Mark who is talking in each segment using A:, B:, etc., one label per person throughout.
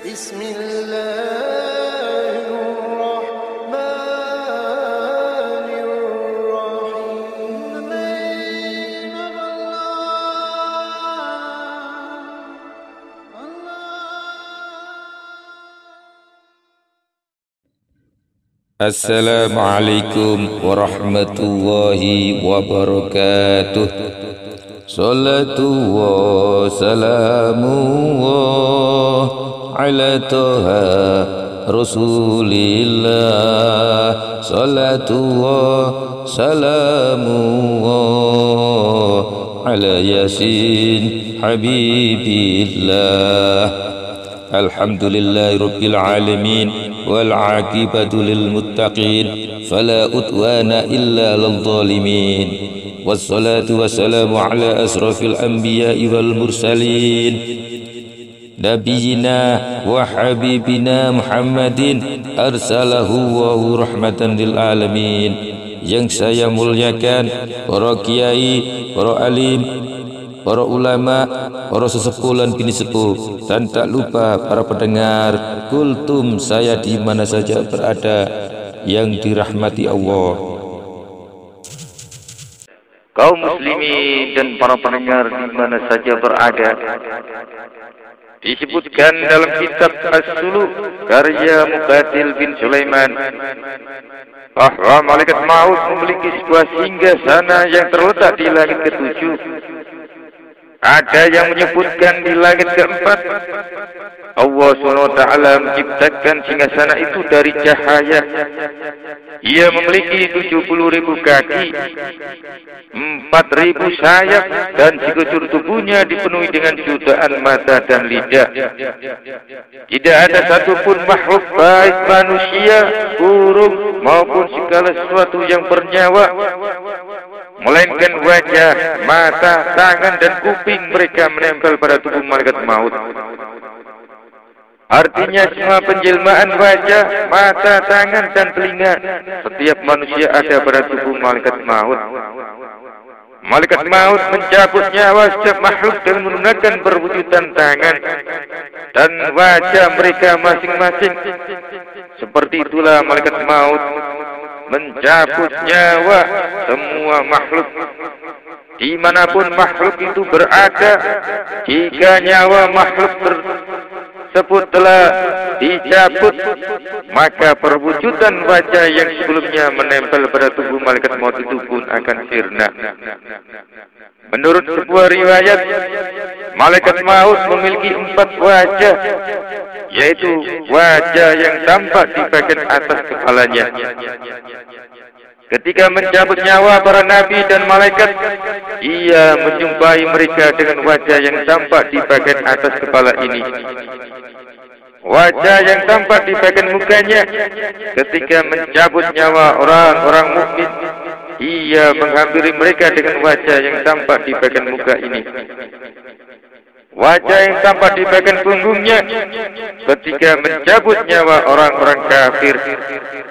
A: بسم الله الرحمن الرحيم.
B: Assalamualaikum warahmatullahi wabarakatuh. Salatu wa salamu ala toha Rasulillah. Salatu wa salamu ala Yasin Habibillah. Alhamdulillahi rabbil alamin wal aqibatu lil muttaqin fala udwana illa lil zalimin. Wassalatu wassalamu ala asrafil anbiya'i wal mursalin nabiyina wa habibina Muhammadin arsalahu wa rahmatan lil alamin. Yang saya muliakan para kiai, para alim, para ulama, para sesepuh dan bini sepuh, dan tak lupa para pendengar kultum saya di mana saja berada yang dirahmati Allah.
C: Kaum muslimin dan para pendengar di mana saja berada, disebutkan dalam kitab As-Suluk karya Muqatil bin Sulaiman bahwa malaikat maut memiliki sebuah singgasana yang terletak di langit ketujuh. Ada yang menyebutkan di langit keempat. Allah SWT menciptakan singgasana itu dari cahaya. Ia memiliki 70.000 kaki, 4.000 sayap, dan sekujur tubuhnya dipenuhi dengan jutaan mata dan lidah. Tidak ada satupun makhluk baik manusia, burung maupun segala sesuatu yang bernyawa, melainkan wajah, mata, tangan, dan kuping mereka menempel pada tubuh malaikat maut. Artinya semua penjelmaan wajah, mata, tangan, dan telinga setiap manusia ada pada tubuh malaikat maut. Malaikat maut mencabut nyawa setiap makhluk dengan menggunakan perwujudan tangan dan wajah mereka masing-masing. Seperti itulah malaikat maut mencabut nyawa semua makhluk dimanapun makhluk itu berada. Jika nyawa makhluk tersebut telah dicabut, maka perwujudan wajah yang sebelumnya menempel pada tubuh malaikat maut itu pun akan sirna. Menurut sebuah riwayat, malaikat maut memiliki 4 wajah, yaitu wajah yang tampak di bagian atas kepalanya. Ketika mencabut nyawa para nabi dan malaikat, ia menjumpai mereka dengan wajah yang tampak di bagian atas kepala ini. Wajah yang tampak di bagian mukanya ketika mencabut nyawa orang-orang mukmin, ia menghampiri mereka dengan wajah yang tampak di bagian muka ini. Wajah yang tampak di bagian punggungnya ketika mencabut nyawa orang-orang kafir,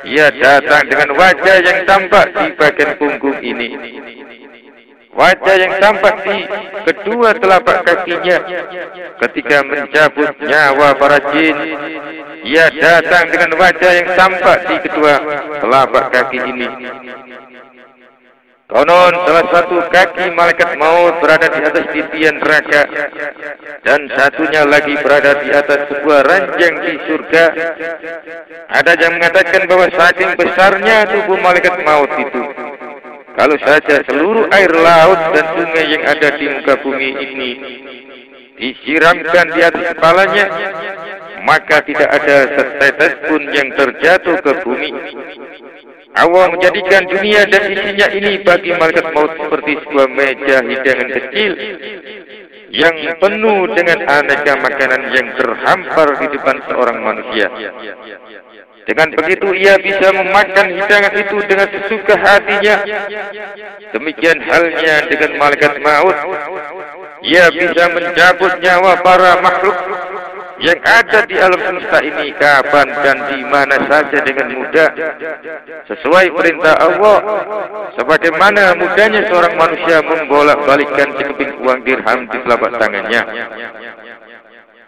C: ia datang dengan wajah yang tampak di bagian punggung ini. Wajah yang tampak di kedua telapak kakinya ketika mencabut nyawa para jin, ia datang dengan wajah yang tampak di kedua telapak kaki ini. Konon salah satu kaki malaikat maut berada di atas titian neraka, dan satunya lagi berada di atas sebuah ranjang di surga. Ada yang mengatakan bahwa saking besarnya tubuh malaikat maut itu, kalau saja seluruh air laut dan sungai yang ada di muka bumi ini disiramkan di atas kepalanya, maka tidak ada setetes pun yang terjatuh ke bumi. Allah menjadikan dunia dan isinya ini bagi malaikat maut seperti sebuah meja hidangan kecil yang penuh dengan aneka makanan yang terhampar di depan seorang manusia. Dengan begitu ia bisa memakan hidangan itu dengan sesuka hatinya. Demikian halnya dengan malaikat maut. Ia bisa mencabut nyawa para makhluk yang ada di alam semesta ini kapan dan di mana saja dengan mudah, sesuai perintah Allah, sebagaimana mudahnya seorang manusia membolak-balikkan sekeping uang dirham di telapak tangannya.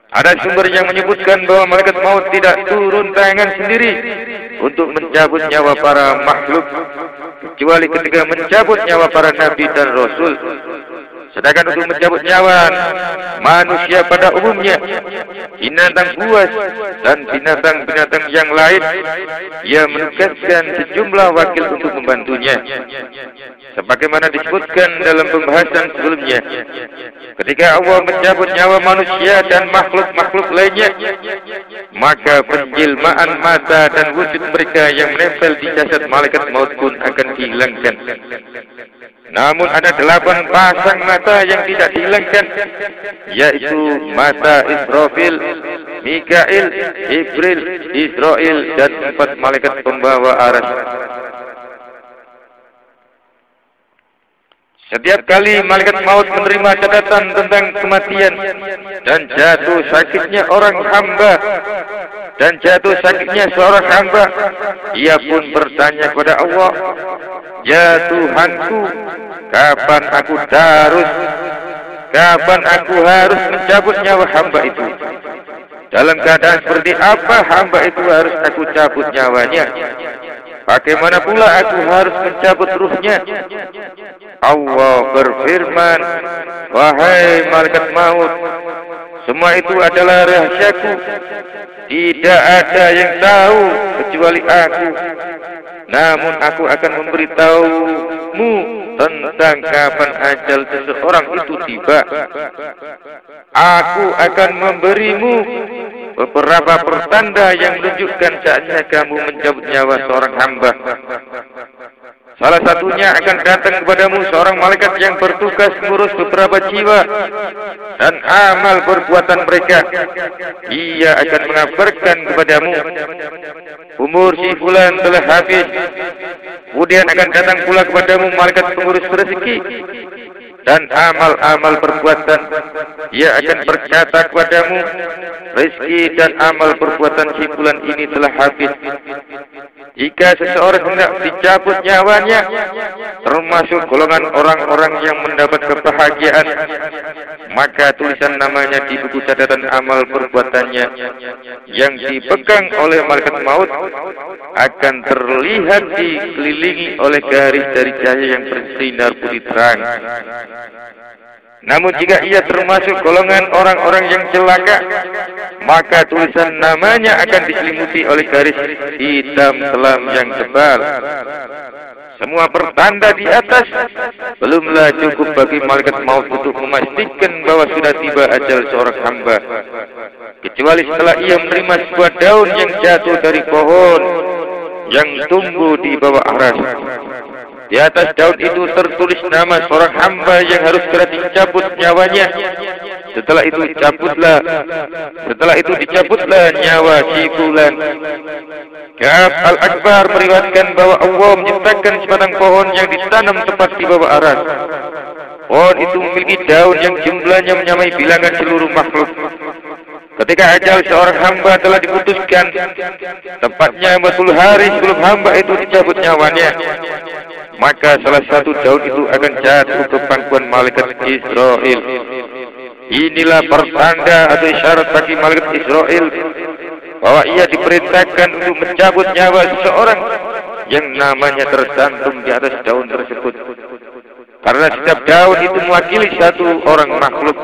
C: Ada sumber yang menyebutkan bahwa malaikat maut tidak turun tangan sendiri untuk mencabut nyawa para makhluk, kecuali ketika mencabut nyawa para nabi dan rasul. Sedangkan untuk mencabut nyawa manusia pada umumnya, binatang buas dan binatang-binatang yang lain, ia menugaskan sejumlah wakil untuk membantunya. Sebagaimana disebutkan dalam pembahasan sebelumnya, ketika Allah mencabut nyawa manusia dan makhluk-makhluk lainnya, maka penjelmaan mata dan wujud mereka yang menempel di jasad malaikat maut pun akan dihilangkan. Namun ada 8 pasang mata yang tidak dihilangkan, yaitu mata Israfil, Mikail, Jibril, Israel, dan 4 malaikat pembawa aras. Setiap kali malaikat maut menerima catatan tentang kematian dan jatuh sakitnya orang hamba, dan jatuh sakitnya seorang hamba, ia pun bertanya kepada Allah, "Ya Tuhanku, kapan aku harus mencabut nyawa hamba itu? Dalam keadaan seperti apa hamba itu harus aku cabut nyawanya? Bagaimana pula aku harus mencabut ruhnya?" Allah berfirman, "Wahai malaikat maut, semua itu adalah rahasiaku. Tidak ada yang tahu kecuali aku. Namun aku akan memberitahumu tentang kapan ajal seseorang itu tiba. Aku akan memberimu beberapa pertanda yang menunjukkan saatnya kamu mencabut nyawa seorang hamba. Salah satunya akan datang kepadamu seorang malaikat yang bertugas mengurus beberapa jiwa dan amal perbuatan mereka. Ia akan mengabarkan kepadamu, umur si fulan telah habis. Kemudian akan datang pula kepadamu malaikat pengurus rezeki dan amal-amal perbuatan. Ia akan berkata kepadamu, rezeki dan amal perbuatan si fulan ini telah habis. Jika seseorang hendak dicabut nyawanya, termasuk golongan orang-orang yang mendapat kebahagiaan, maka tulisan namanya di buku catatan amal perbuatannya yang dipegang oleh malaikat maut akan terlihat dikelilingi oleh garis dari cahaya yang bersinar putih terang. Namun jika ia termasuk golongan orang-orang yang celaka, maka tulisan namanya akan diselimuti oleh garis hitam kelam yang tebal. Semua pertanda di atas belumlah cukup bagi malaikat maut untuk memastikan bahwa sudah tiba ajal seorang hamba, kecuali setelah ia menerima sebuah daun yang jatuh dari pohon yang tumbuh di bawah aras. Di atas daun itu tertulis nama seorang hamba yang harus segera dicabut nyawanya. Setelah itu dicabutlah nyawa si fulan. Ka'ab al-Akbar meriwayatkan bahwa Allah menciptakan sebatang pohon yang ditanam tepat di bawah aras. Pohon itu memiliki daun yang jumlahnya menyamai bilangan seluruh makhluk. Ketika ajal seorang hamba telah diputuskan, tepatnya 40 hari sebelum hamba itu dicabut nyawanya, maka salah satu daun itu akan jatuh ke pangkuan malaikat Israel. Inilah pertanda atau isyarat bagi malaikat Israel bahwa ia diperintahkan untuk mencabut nyawa seseorang yang namanya tercantum di atas daun tersebut. Karena setiap daun itu mewakili satu orang makhluk.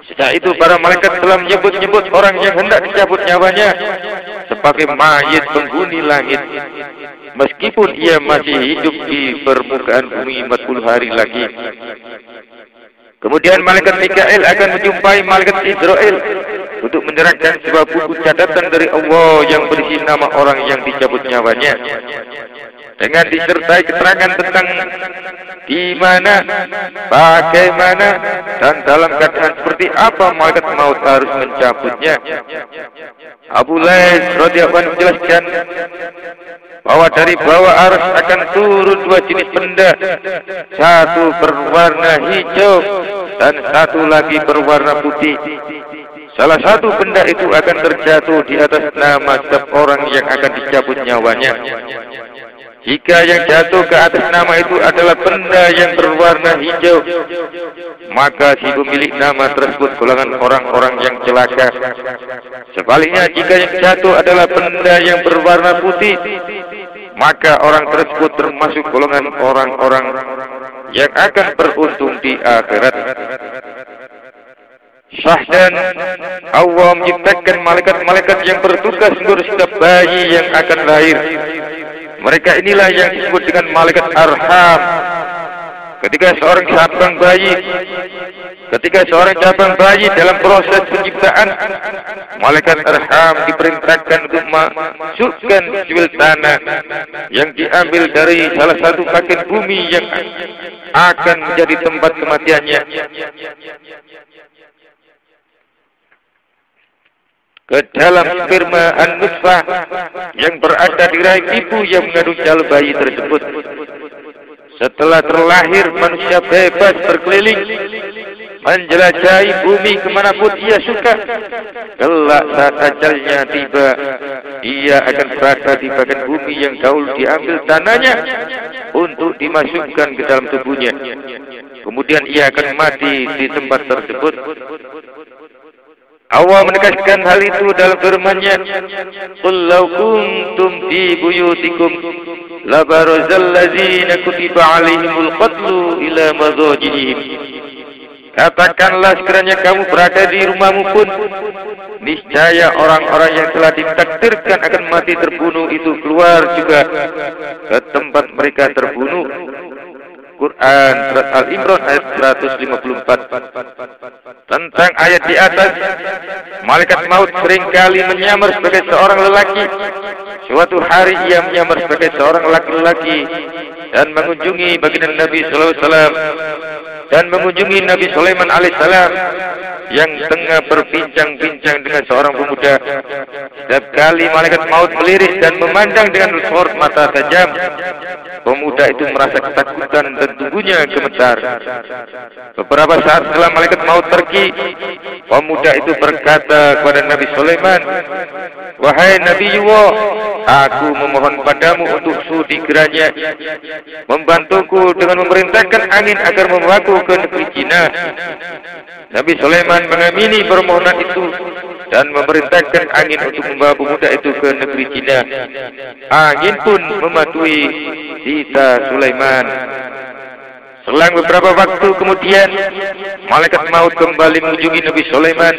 C: Sejak itu para malaikat telah menyebut-nyebut orang yang hendak dicabut nyawanya sebagai mayit penghuni langit, meskipun ia masih hidup di permukaan bumi 40 hari lagi. Kemudian malaikat Mikail akan menjumpai malaikat Israel untuk menyerahkan sebuah buku catatan dari Allah yang berisi nama orang yang dicabut nyawanya, dengan disertai keterangan tentang di mana, bagaimana, dan dalam keadaan seperti apa malaikat maut harus mencabutnya. Abu Lais radhiyallahu anhu menjelaskan bahwa dari bawah aras akan turun 2 jenis benda, satu berwarna hijau dan satu lagi berwarna putih. Salah satu benda itu akan terjatuh di atas nama setiap orang yang akan dicabut nyawanya. Jika yang jatuh ke atas nama itu adalah benda yang berwarna hijau, maka si pemilik nama tersebut golongan orang-orang yang celaka. Sebaliknya, jika yang jatuh adalah benda yang berwarna putih, maka orang tersebut termasuk golongan orang-orang yang akan beruntung di akhirat. Syahdan, Allah menciptakan malaikat-malaikat yang bertugas mengurus setiap bayi yang akan lahir. Mereka inilah yang disebut dengan malaikat arham. Ketika seorang cabang bayi dalam proses penciptaan, malaikat arham diperintahkan untuk masukkan secuil tanah yang diambil dari salah satu bagian bumi yang akan menjadi tempat kematiannya ke dalam sperma an-nutfah yang berada di rahim ibu yang mengandung calon bayi tersebut. Setelah terlahir, manusia bebas berkeliling menjelajahi bumi kemanapun ia suka. Kelak saat ajalnya tiba, ia akan berada di bagian bumi yang dahulu diambil tanahnya untuk dimasukkan ke dalam tubuhnya. Kemudian ia akan mati di tempat tersebut. Allah menegaskan hal itu dalam firman-Nya, "Qul law kuntum fi buyutikum labarazal ladzina kutiba 'alaihimul qatlu ila madajihim." Katakanlah, sekiranya kamu berada di rumahmu pun, niscaya orang-orang yang telah ditakdirkan akan mati terbunuh itu keluar juga ke tempat mereka terbunuh. Quran Surat Al-Imran ayat 154. Tentang ayat di atas, malaikat maut seringkali menyamar sebagai seorang lelaki. Suatu hari ia menyamar sebagai seorang laki-laki dan mengunjungi baginda Nabi sallallahu alaihi wasallam dan mengunjungi Nabi Sulaiman alaihissalam yang tengah berbincang-bincang dengan seorang pemuda. Setiap kali malaikat maut melirik dan memandang dengan sorot mata tajam, pemuda itu merasa ketakutan dan tubuhnya gemetar. Beberapa saat setelah malaikat maut pergi, pemuda itu berkata kepada Nabi Sulaiman, "Wahai Nabiullah, aku memohon padamu untuk sudi kiranya membantuku dengan memerintahkan angin agar membawaku ke negeri Cina." Nabi Sulaiman mengamini permohonan itu dan memerintahkan angin untuk membawa pemuda itu ke negeri Cina. Angin pun mematuhi Sita Sulaiman. Selang beberapa waktu kemudian, malaikat maut kembali mengunjungi Nabi Sulaiman.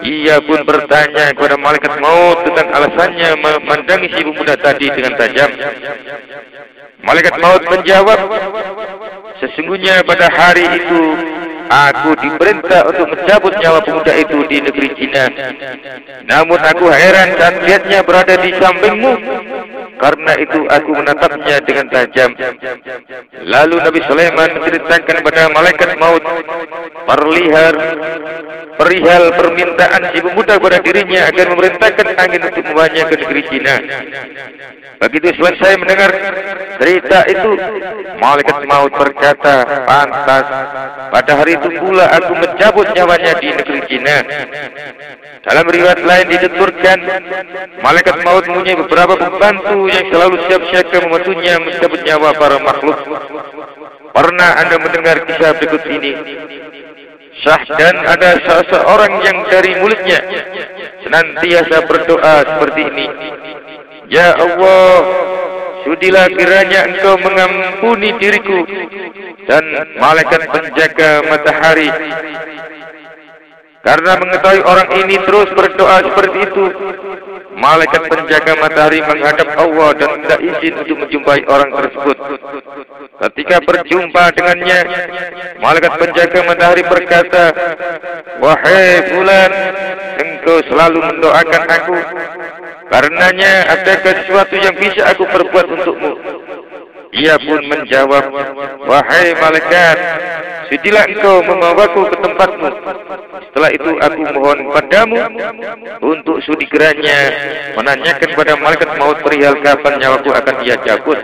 C: Ia pun bertanya kepada malaikat maut tentang alasannya memandangi si pemuda tadi dengan tajam. Malaikat maut menjawab, "Sesungguhnya pada hari itu aku diperintah untuk mencabut nyawa pemuda itu di negeri Cina. Namun aku heran saat lihatnya berada di sampingmu. Karena itu aku menatapnya dengan tajam." Lalu Nabi Sulaiman menceritakan kepada malaikat maut perihal permintaan si pemuda kepada dirinya agar memerintahkan angin untuk membawanya ke negeri Cina. Begitu selesai mendengar cerita itu, malaikat maut berkata, "Pantas, pada hari itu pula aku mencabut nyawanya di negeri Cina." Dalam riwayat lain dituturkan, malaikat maut mempunyai beberapa pembantu yang selalu siap-siaga membantunya mencabut nyawa para makhluk. Pernah Anda mendengar kisah berikut ini? Syahdan, ada seseorang yang dari mulutnya senantiasa berdoa seperti ini, "Ya Allah, sudilah kiranya Engkau mengampuni diriku dan malaikat penjaga matahari." Karena mengetahui orang ini terus berdoa seperti itu, malaikat penjaga matahari menghadap Allah dan minta izin untuk menjumpai orang tersebut. Ketika berjumpa dengannya, malaikat penjaga matahari berkata, "Wahai fulan, engkau selalu mendoakan aku. Karenanya adakah sesuatu yang bisa aku perbuat untukmu?" Ia pun menjawab, "Wahai malaikat, sudilah engkau membawaku ke tempatmu. Setelah itu aku mohon padamu untuk sudi kiranya menanyakan kepada malaikat maut perihal kapan nyawaku akan ia cabut."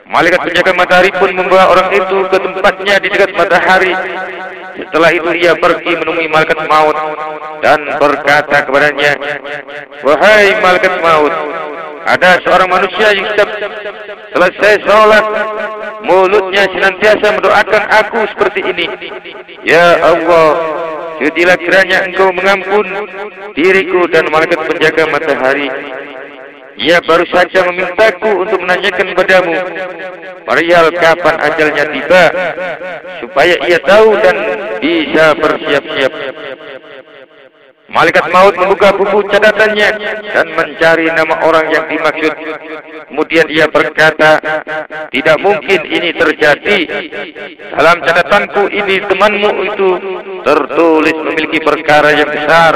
C: Malaikat penjaga matahari pun membawa orang itu ke tempatnya di dekat matahari. Setelah itu ia pergi menemui malaikat maut dan berkata kepadanya, "Wahai malaikat maut, ada seorang manusia yang setiap selesai sholat mulutnya senantiasa mendoakan aku seperti ini. Ya Allah, sudilah kiranya Engkau mengampun diriku dan malaikat penjaga matahari. Ia baru saja memintaku untuk menanyakan padamu perihal kapan ajalnya tiba, supaya ia tahu dan bisa bersiap-siap. Malaikat maut membuka buku catatannya dan mencari nama orang yang dimaksud. Kemudian ia berkata, tidak mungkin ini terjadi. Dalam catatanku ini temanmu itu tertulis memiliki perkara yang besar.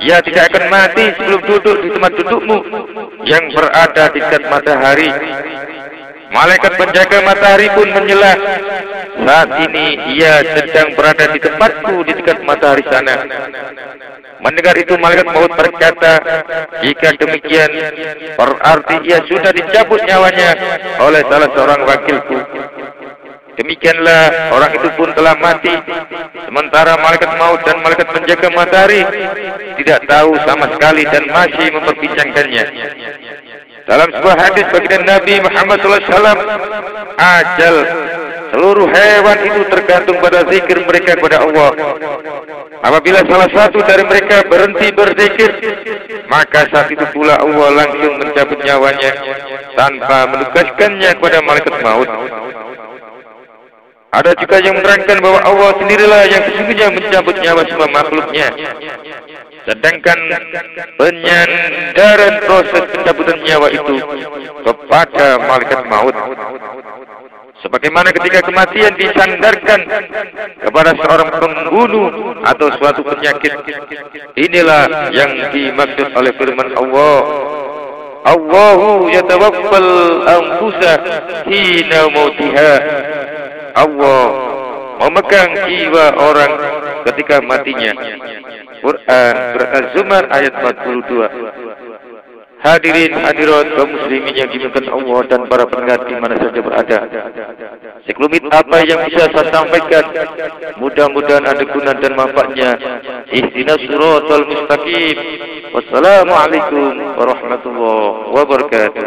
C: Ia tidak akan mati sebelum duduk di tempat dudukmu yang berada di dekat matahari. Malaikat penjaga matahari pun menjelah. Saat ini ia sedang berada di tempatku di dekat matahari sana. Mendengar itu malaikat maut berkata, jika demikian berarti ia sudah dicabut nyawanya oleh salah seorang wakilku. Demikianlah orang itu pun telah mati. Sementara malaikat maut dan malaikat penjaga matahari tidak tahu sama sekali dan masih memperbincangkannya. Dalam sebuah hadis baginda Nabi Muhammad SAW, ajal seluruh hewan itu tergantung pada zikir mereka kepada Allah. Apabila salah satu dari mereka berhenti berzikir, maka saat itu pula Allah langsung mencabut nyawanya tanpa menugaskannya kepada malaikat maut. Ada juga yang menerangkan bahwa Allah sendirilah yang sesungguhnya mencabut nyawa semua makhluknya. Sedangkan penyandaran proses pencabutan nyawa itu kepada malaikat maut. Sebagaimana ketika kematian disandarkan kepada seorang pembunuh atau suatu penyakit. Inilah yang dimaksud oleh firman Allah. Allahu yatawaffal anfusa hina mautiha. Allah memegang jiwa orang ketika matinya. Quran Surat Az-Zumar ayat 42. Hadirin hadirat kaum muslimin yang dimuliakan Allah dan para pendengar di mana saja berada. Sekelumit apa yang bisa saya sampaikan, mudah-mudahan ada guna dan manfaatnya. Ihdinas siratal mustaqim. Wassalamualaikum warahmatullahi wabarakatuh.